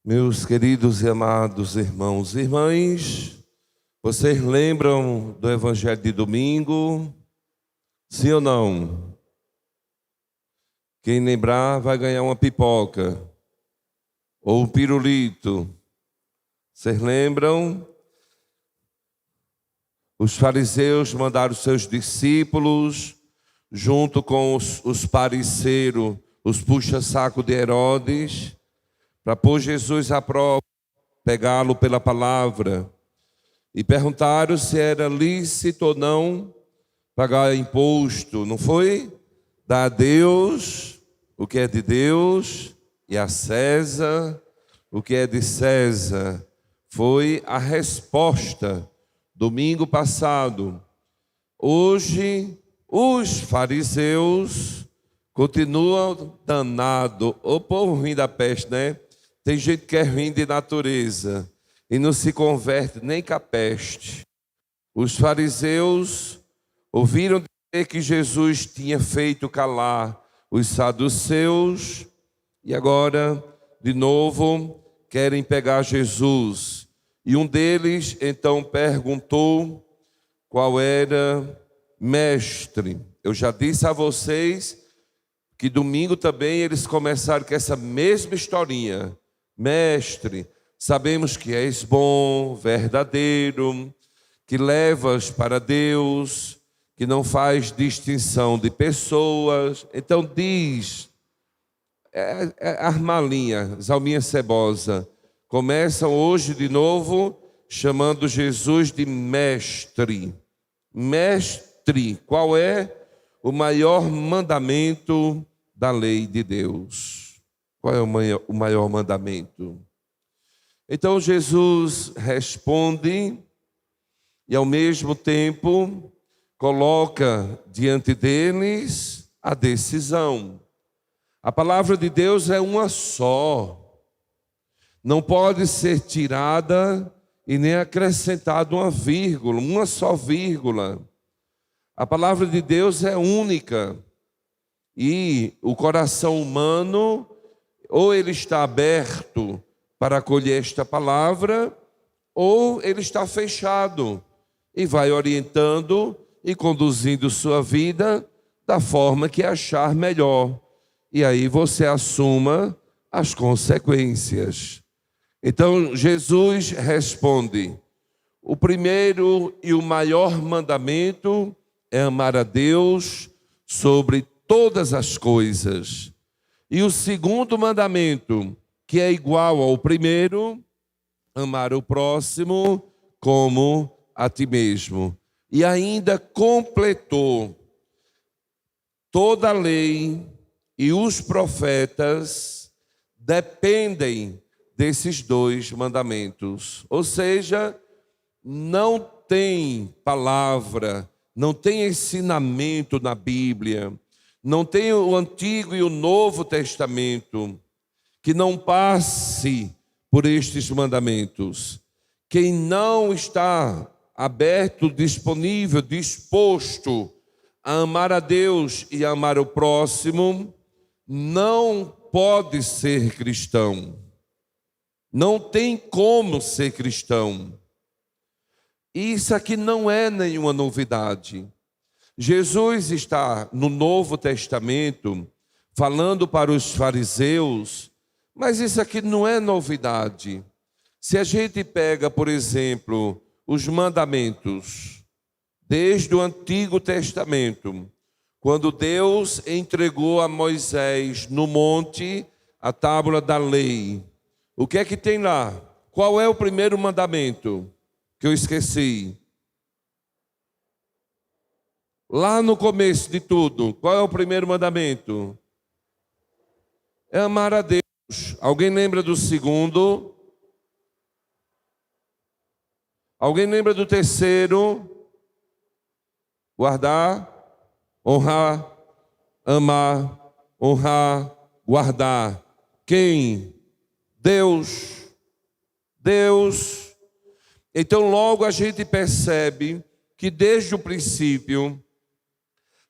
Meus queridos e amados irmãos e irmãs, vocês lembram do Evangelho de domingo? Sim ou não? Quem lembrar vai ganhar uma pipoca ou um pirulito. Vocês lembram? Os fariseus mandaram seus discípulos, junto com os pariceiros, os puxa-saco de Herodes, para pôr Jesus à prova, pegá-lo pela palavra, e perguntaram se era lícito ou não pagar imposto, não foi? Dar a Deus o que é de Deus e a César o que é de César. Foi a resposta domingo passado. Hoje, os fariseus continuam danados. O povo ruim da peste, né? Tem gente que é ruim de natureza e não se converte nem com a peste. Os fariseus ouviram dizer que Jesus tinha feito calar os saduceus e agora, de novo, querem pegar Jesus. E um deles, então, perguntou qual era mestre. Eu já disse a vocês que domingo também eles começaram com essa mesma historinha. Mestre, sabemos que és bom, verdadeiro, que levas para Deus, que não faz distinção de pessoas. Então diz, Armalinha, Zalminha Cebosa, começam hoje de novo chamando Jesus de mestre. Mestre, qual é o maior mandamento da lei de Deus? Qual é o maior mandamento? Então Jesus responde e ao mesmo tempo coloca diante deles a decisão. A palavra de Deus é uma só. Não pode ser tirada e nem acrescentada uma vírgula, uma só vírgula. A palavra de Deus é única. E o coração humano, ou ele está aberto para acolher esta palavra, ou ele está fechado e vai orientando e conduzindo sua vida da forma que achar melhor. E aí você assuma as consequências. Então Jesus responde: o primeiro e o maior mandamento é amar a Deus sobre todas as coisas. E o segundo mandamento, que é igual ao primeiro, amar o próximo como a ti mesmo. E ainda completou: toda a lei e os profetas dependem desses dois mandamentos. Ou seja, não tem palavra, não tem ensinamento na Bíblia, não tem o Antigo e o Novo Testamento que não passe por estes mandamentos. Quem não está aberto, disponível, disposto a amar a Deus e a amar o próximo, não pode ser cristão. Não tem como ser cristão. Isso aqui não é nenhuma novidade. Jesus está no Novo Testamento falando para os fariseus, mas isso aqui não é novidade. Se a gente pega, por exemplo, os mandamentos, desde o Antigo Testamento, quando Deus entregou a Moisés no monte a tábua da lei, o que é que tem lá? Qual é o primeiro mandamento que eu esqueci? Lá no começo de tudo, qual é o primeiro mandamento? É amar a Deus. Alguém lembra do segundo? Alguém lembra do terceiro? Guardar, honrar, amar, honrar, guardar. Quem? Deus. Deus. Então logo a gente percebe que desde o princípio,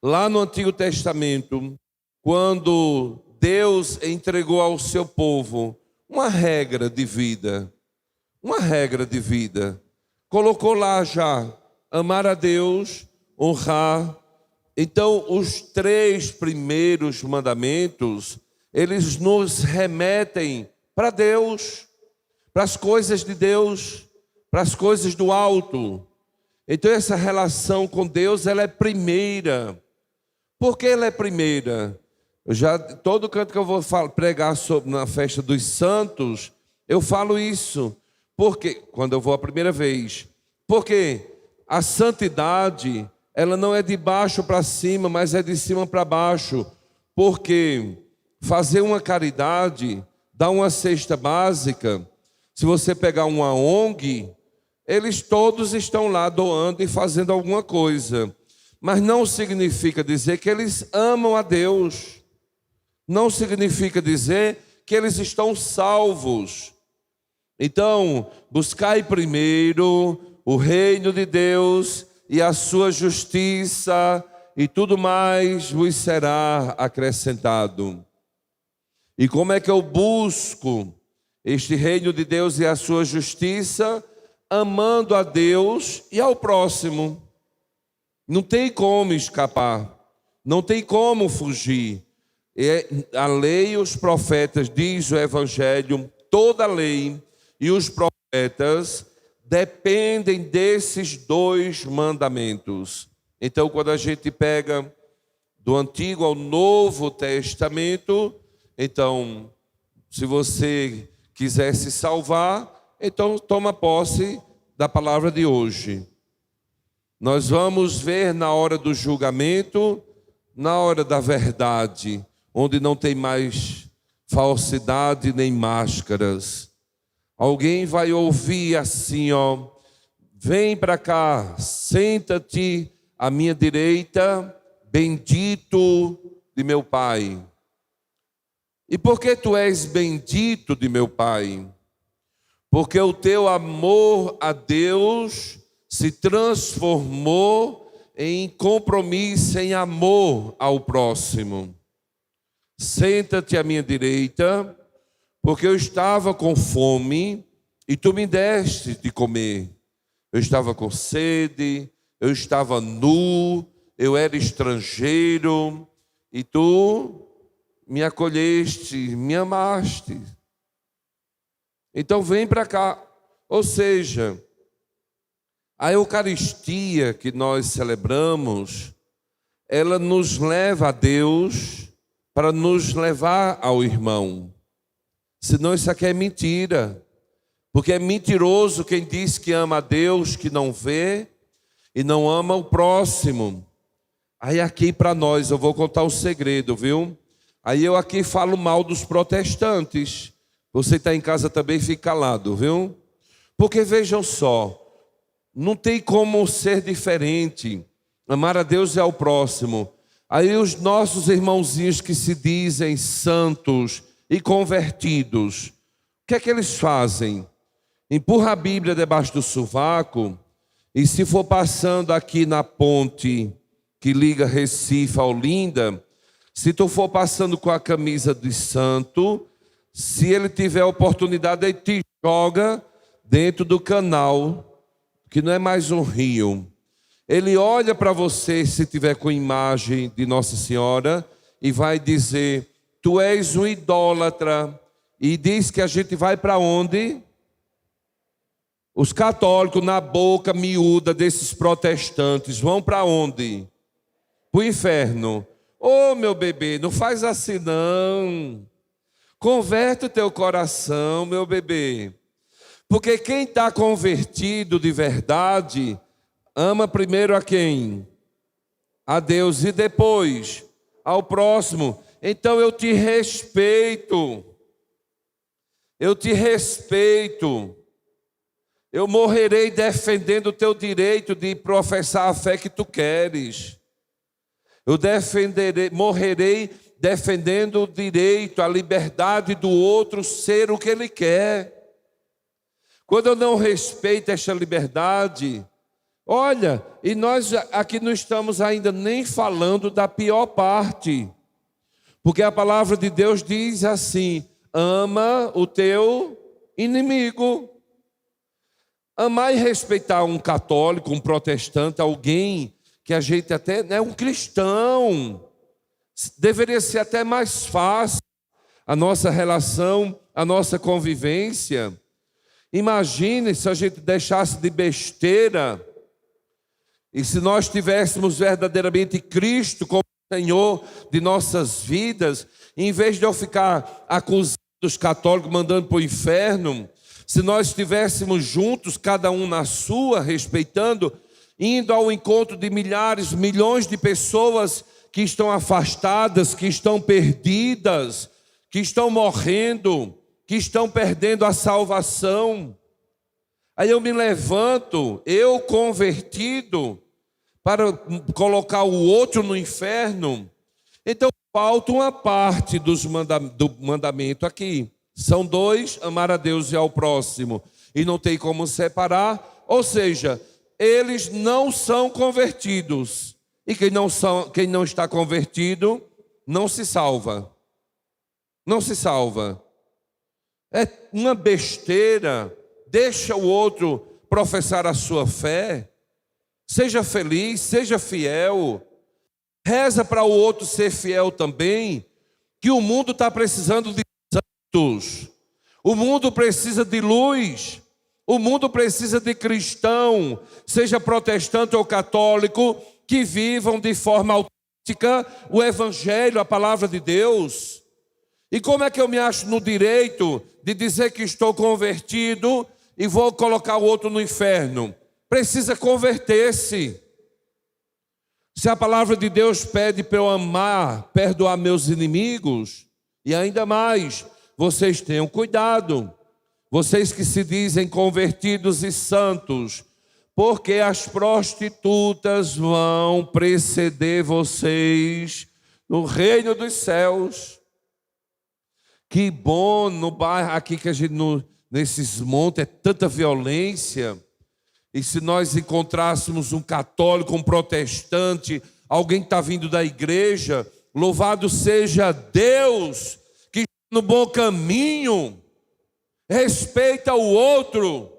lá no Antigo Testamento, quando Deus entregou ao seu povo uma regra de vida. Uma regra de vida. Colocou lá já, amar a Deus, honrar. Então, os 3 primeiros mandamentos, eles nos remetem para Deus, para as coisas de Deus, para as coisas do alto. Então, essa relação com Deus, ela é primeira. Por que ela é primeira? Todo canto que eu vou pregar sobre, na festa dos santos, eu falo isso. Porque, quando eu vou a primeira vez, porque a santidade, ela não é de baixo para cima, mas é de cima para baixo. Porque fazer uma caridade, dar uma cesta básica, se você pegar uma ONG, eles todos estão lá doando e fazendo alguma coisa. Mas não significa dizer que eles amam a Deus. Não significa dizer que eles estão salvos. Então, buscai primeiro o reino de Deus e a sua justiça, e tudo mais vos será acrescentado. E como é que eu busco este reino de Deus e a sua justiça? Amando a Deus e ao próximo. Não tem como escapar, não tem como fugir. A lei e os profetas, diz o Evangelho, toda a lei e os profetas dependem desses 2 mandamentos. Então, quando a gente pega do Antigo ao Novo Testamento, então, se você quiser se salvar, então toma posse da palavra de hoje. Nós vamos ver na hora do julgamento, na hora da verdade, onde não tem mais falsidade nem máscaras. Alguém vai ouvir assim, ó: vem para cá, senta-te à minha direita, bendito de meu Pai. E por que tu és bendito de meu Pai? Porque o teu amor a Deus se transformou em compromisso, em amor ao próximo. Senta-te à minha direita, porque eu estava com fome e tu me deste de comer. Eu estava com sede, eu estava nu, eu era estrangeiro e tu me acolheste, me amaste. Então vem para cá. Ou seja, a Eucaristia que nós celebramos, ela nos leva a Deus para nos levar ao irmão. Senão isso aqui é mentira. Porque é mentiroso quem diz que ama a Deus, que não vê e não ama o próximo. Aí aqui para nós, eu vou contar um segredo, viu? Aí eu aqui falo mal dos protestantes. Você está em casa também, fica calado, viu? Porque vejam só, não tem como ser diferente. Amar a Deus e ao próximo. Aí os nossos irmãozinhos que se dizem santos e convertidos, o que é que eles fazem? Empurra a Bíblia debaixo do sovaco, e se for passando aqui na ponte que liga Recife a Olinda, se tu for passando com a camisa de santo, se ele tiver oportunidade, ele te joga dentro do canal, que não é mais um rio. Ele olha para você, se tiver com imagem de Nossa Senhora, e vai dizer: tu és um idólatra. E diz que a gente vai para onde? Os católicos, na boca miúda desses protestantes, vão para onde? Para o inferno. Ô, meu bebê, não faz assim não. Converte o teu coração, meu bebê. Porque quem está convertido de verdade, ama primeiro a quem? A Deus, e depois ao próximo. Então eu te respeito. Eu te respeito. Eu morrerei defendendo o teu direito de professar a fé que tu queres. Eu morrerei defendendo o direito, a liberdade do outro ser o que ele quer. Quando eu não respeito esta liberdade, olha, e nós aqui não estamos ainda nem falando da pior parte. Porque a palavra de Deus diz assim: ama o teu inimigo. Amar e respeitar um católico, um protestante, alguém que a gente até é um cristão, deveria ser até mais fácil a nossa relação, a nossa convivência. Imagine se a gente deixasse de besteira e se nós tivéssemos verdadeiramente Cristo como Senhor de nossas vidas, em vez de eu ficar acusando os católicos, mandando para o inferno, se nós estivéssemos juntos, cada um na sua, respeitando, indo ao encontro de milhares, milhões de pessoas que estão afastadas, que estão perdidas, que estão morrendo, que estão perdendo a salvação. Aí eu me levanto, eu convertido, para colocar o outro no inferno. Então falta uma parte do mandamento aqui. São dois, amar a Deus e ao próximo, e não tem como separar. Ou seja, eles não são convertidos. E quem não está convertido, não se salva. Não se salva. É uma besteira. Deixa o outro professar a sua fé. Seja feliz, seja fiel. Reza para o outro ser fiel também. Que o mundo está precisando de santos. O mundo precisa de luz. O mundo precisa de cristão, seja protestante ou católico, que vivam de forma autêntica o evangelho, a palavra de Deus. E como é que eu me acho no direito de dizer que estou convertido e vou colocar o outro no inferno? Precisa converter-se. Se a palavra de Deus pede para eu amar, perdoar meus inimigos, e ainda mais, vocês tenham cuidado, vocês que se dizem convertidos e santos, porque as prostitutas vão preceder vocês no reino dos céus. Que bom no bairro aqui que a gente, nesses montes, é tanta violência. E se nós encontrássemos um católico, um protestante, alguém que está vindo da igreja, louvado seja Deus, que está no bom caminho, respeita o outro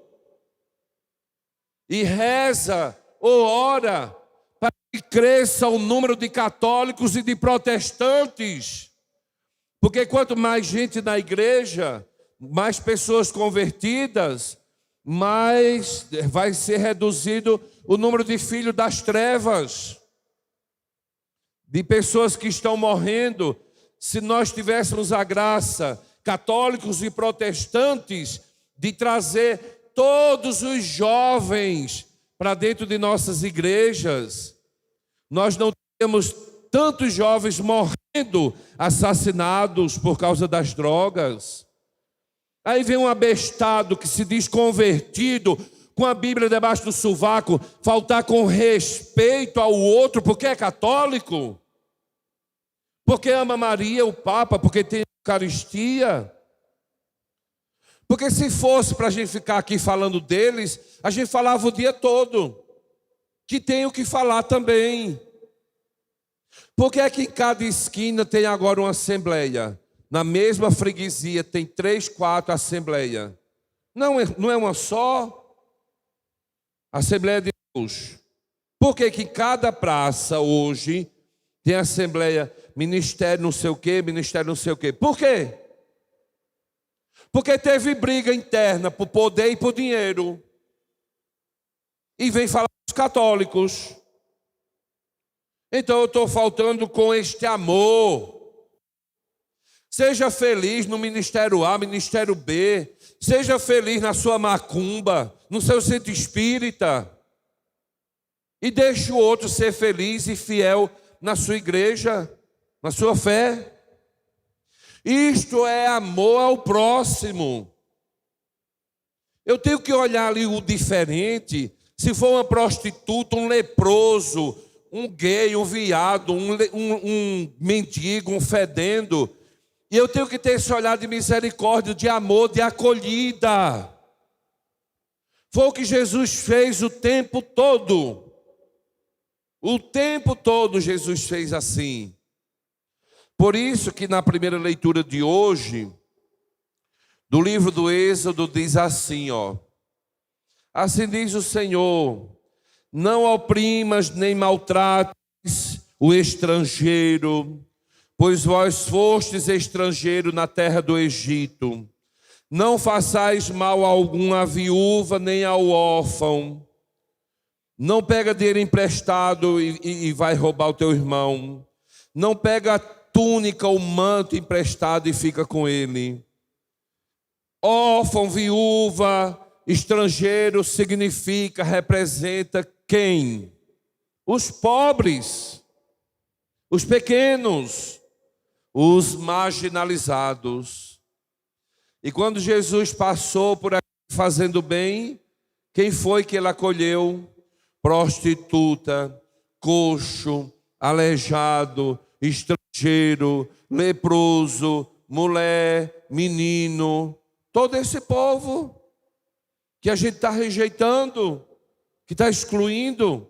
e reza ou ora para que cresça o número de católicos e de protestantes. Porque quanto mais gente na igreja, mais pessoas convertidas, mais vai ser reduzido o número de filhos das trevas, de pessoas que estão morrendo. Se nós tivéssemos a graça, católicos e protestantes, de trazer todos os jovens para dentro de nossas igrejas, nós não temos tantos jovens morrendo, assassinados por causa das drogas. Aí vem um abestado que se diz convertido, com a Bíblia debaixo do sovaco, faltar com respeito ao outro, porque é católico, porque ama Maria, o Papa, porque tem Eucaristia. Porque se fosse para a gente ficar aqui falando deles, a gente falava o dia todo, que tem o que falar também. Porque é que em cada esquina tem agora uma assembleia? Na mesma freguesia tem 3, 4 assembleias. Não é uma só? Assembleia de Deus. Por que que cada praça hoje tem assembleia, ministério não sei o quê, ministério não sei o quê? Por quê? Porque teve briga interna por poder e por dinheiro. E vem falar dos católicos. Então eu estou faltando com este amor. Seja feliz no ministério A, ministério B. Seja feliz na sua macumba, no seu centro espírita. E deixe o outro ser feliz e fiel na sua igreja, na sua fé. Isto é amor ao próximo. Eu tenho que olhar ali o diferente. Se for uma prostituta, um leproso, um gay, um viado, um mendigo, um fedendo. E eu tenho que ter esse olhar de misericórdia, de amor, de acolhida. Foi o que Jesus fez o tempo todo. O tempo todo Jesus fez assim. Por isso que na primeira leitura de hoje, do livro do Êxodo diz assim, ó: assim diz o Senhor, não oprimas nem maltrates o estrangeiro, pois vós fostes estrangeiro na terra do Egito. Não façais mal algum à viúva nem ao órfão. Não pega dinheiro emprestado e vai roubar o teu irmão. Não pega a túnica ou manto emprestado e fica com ele. Órfão, viúva, estrangeiro significa, representa quem? Os pobres, os pequenos, os marginalizados. E quando Jesus passou por aqui fazendo bem, quem foi que ele acolheu? Prostituta, coxo, aleijado, estrangeiro, leproso, mulher, menino, todo esse povo que a gente está rejeitando, que está excluindo.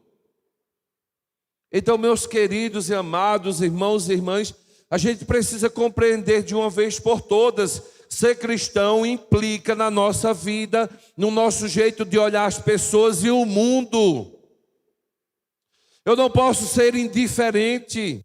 Então, meus queridos e amados irmãos e irmãs, a gente precisa compreender de uma vez por todas: ser cristão implica na nossa vida, no nosso jeito de olhar as pessoas e o mundo. Eu não posso ser indiferente.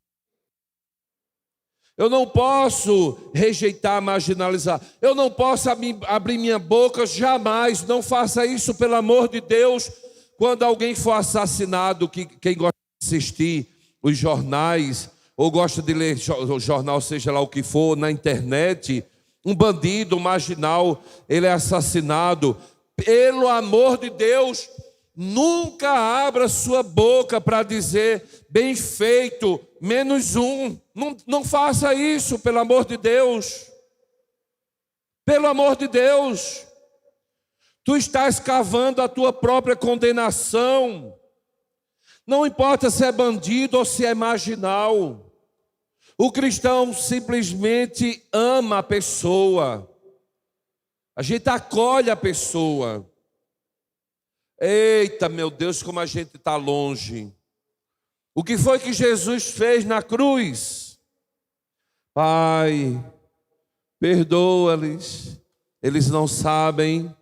Eu não posso rejeitar, marginalizar. Eu não posso abrir minha boca, jamais. Não faça isso, pelo amor de Deus. Quando alguém for assassinado, quem gosta de assistir os jornais, ou gosta de ler o jornal, seja lá o que for, na internet, um bandido, um marginal, ele é assassinado. Pelo amor de Deus, nunca abra sua boca para dizer bem feito, menos um. Não faça isso, pelo amor de Deus. Pelo amor de Deus. Tu estás cavando a tua própria condenação. Não importa se é bandido ou se é marginal. O cristão simplesmente ama a pessoa. A gente acolhe a pessoa. Eita, meu Deus, como a gente está longe. O que foi que Jesus fez na cruz? Pai, perdoa-lhes, eles não sabem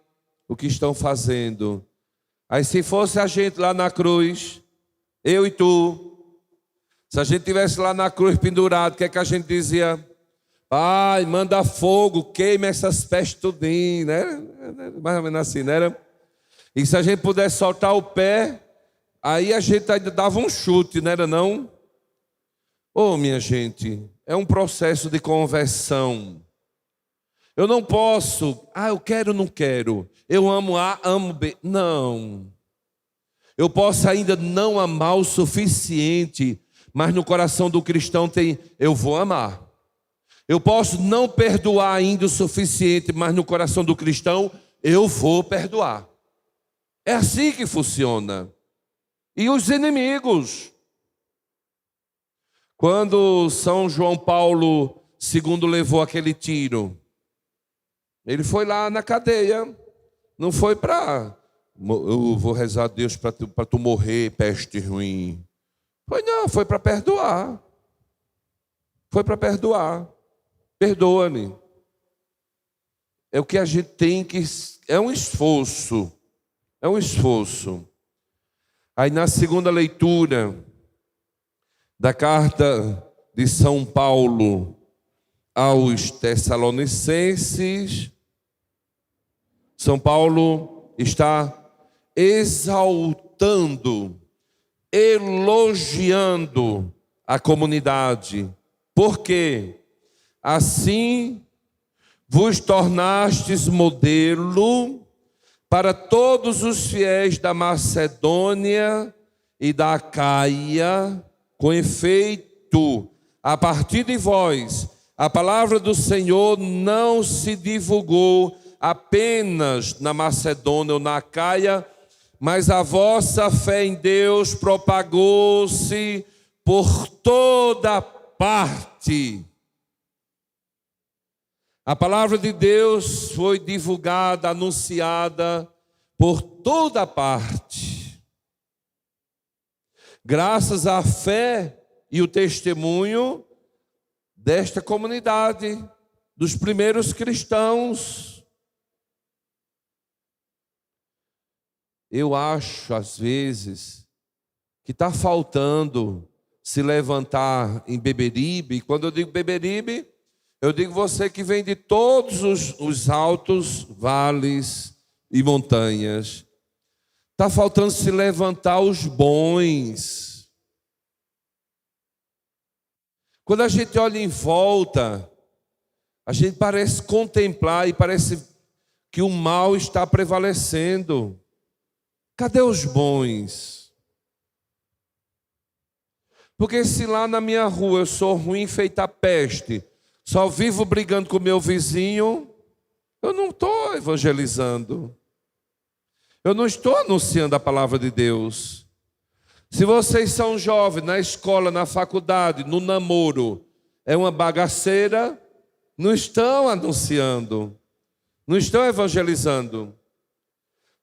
o que estão fazendo. Aí se fosse a gente lá na cruz, eu e tu, se a gente estivesse lá na cruz pendurado, o que é que a gente dizia? Pai, manda fogo, queima essas pestes tudinho, né? Mais ou menos assim, né? E se a gente pudesse soltar o pé, aí a gente ainda dava um chute, não era não? Oh, minha gente, é um processo de conversão. Eu não posso, eu quero, não quero. Eu amo A, amo B. Não. Eu posso ainda não amar o suficiente, mas no coração do cristão tem, eu vou amar. Eu posso não perdoar ainda o suficiente, mas no coração do cristão, eu vou perdoar. É assim que funciona. E os inimigos? Quando São João Paulo II levou aquele tiro, ele foi lá na cadeia. Não foi para, eu vou rezar a Deus para tu morrer, peste ruim. Foi para perdoar. Foi para perdoar. Perdoa-me. É o que a gente tem que... É um esforço. É um esforço. Aí na segunda leitura da carta de São Paulo aos Tessalonicenses, São Paulo está exaltando, elogiando a comunidade. Por quê? Assim vos tornastes modelo para todos os fiéis da Macedônia e da Acaia. Com efeito, a partir de vós, a palavra do Senhor não se divulgou apenas na Macedônia ou na Acaia, mas a vossa fé em Deus propagou-se por toda parte. A palavra de Deus foi divulgada, anunciada por toda parte. Graças à fé e o testemunho desta comunidade, dos primeiros cristãos. eu acho, às vezes, que está faltando se levantar em Beberibe. Quando eu digo Beberibe, eu digo você que vem de todos os altos vales e montanhas. Está faltando se levantar os bons. Quando a gente olha em volta, a gente parece contemplar e parece que o mal está prevalecendo. Cadê os bons? Porque se lá na minha rua eu sou ruim feito a peste, só vivo brigando com o meu vizinho, eu não estou evangelizando. Eu não estou anunciando a palavra de Deus. Se vocês são jovens, na escola, na faculdade, no namoro, é uma bagaceira, não estão anunciando, não estão evangelizando.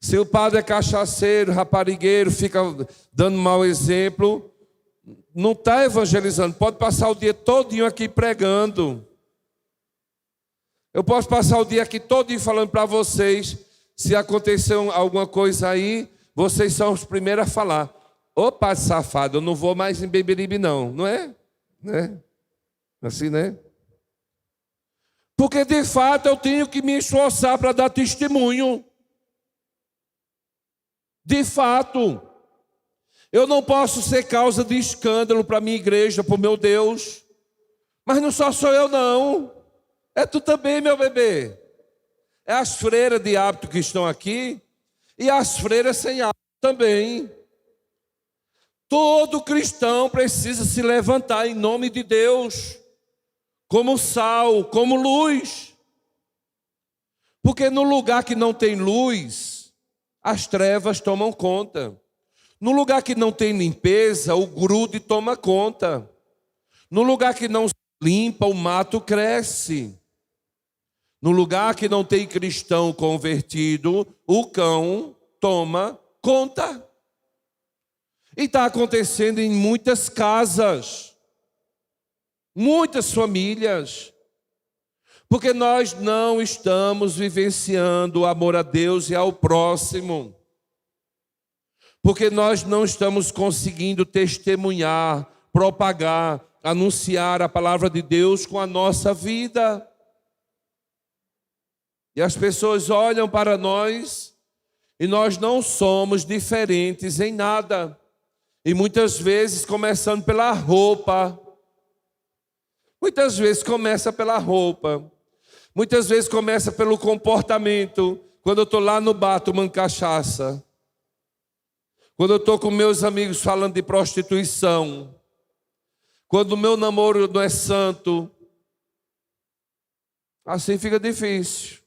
Se o padre é cachaceiro, raparigueiro, fica dando mau exemplo, não está evangelizando. Pode passar o dia todinho aqui pregando. Eu posso passar o dia aqui todinho falando para vocês. Se aconteceu alguma coisa aí, vocês são os primeiros a falar. Ô padre safado, eu não vou mais em Beberibe não. Não é? Né? Assim, né? Porque de fato eu tenho que me esforçar para dar testemunho. De fato. Eu não posso ser causa de escândalo para a minha igreja, para o meu Deus. Mas não só sou eu não. É tu também, meu bebê. É as freiras de hábito que estão aqui e as freiras sem hábito também. Todo cristão precisa se levantar em nome de Deus, como sal, como luz. Porque no lugar que não tem luz, as trevas tomam conta. No lugar que não tem limpeza, o grude toma conta. No lugar que não se limpa, o mato cresce. No lugar que não tem cristão convertido, o cão toma conta. E está acontecendo em muitas casas, muitas famílias, porque nós não estamos vivenciando o amor a Deus e ao próximo, porque nós não estamos conseguindo testemunhar, propagar, anunciar a palavra de Deus com a nossa vida. E as pessoas olham para nós e nós não somos diferentes em nada. E muitas vezes começando pela roupa. Muitas vezes começa pela roupa. Muitas vezes começa pelo comportamento. Quando eu estou lá no bar tomando cachaça. Quando eu estou com meus amigos falando de prostituição. Quando o meu namoro não é santo. Assim fica difícil.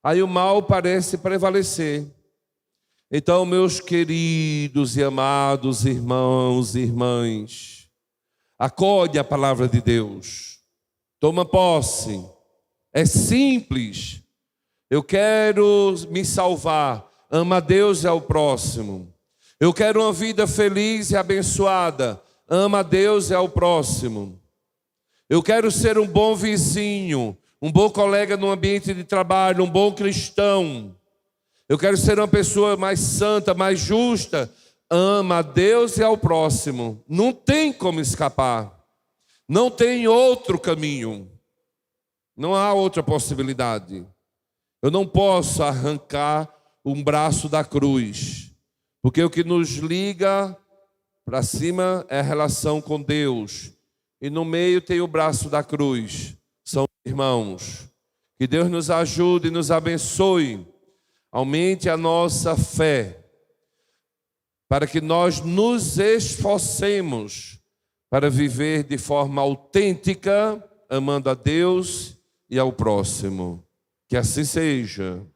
Aí o mal parece prevalecer. Então, meus queridos e amados irmãos e irmãs, acode a palavra de Deus. Toma posse. É simples. Eu quero me salvar. Ama a Deus e ao próximo. Eu quero uma vida feliz e abençoada. Ama a Deus e ao próximo. Eu quero ser um bom vizinho, um bom colega no ambiente de trabalho, um bom cristão. Eu quero ser uma pessoa mais santa, mais justa. Ama a Deus e ao próximo. Não tem como escapar. Não tem outro caminho. Não há outra possibilidade. Eu não posso arrancar um braço da cruz. Porque o que nos liga para cima é a relação com Deus. E no meio tem o braço da cruz. São irmãos. Que Deus nos ajude e nos abençoe. Aumente a nossa fé, para que nós nos esforcemos para viver de forma autêntica, amando a Deus e ao próximo. Que assim seja.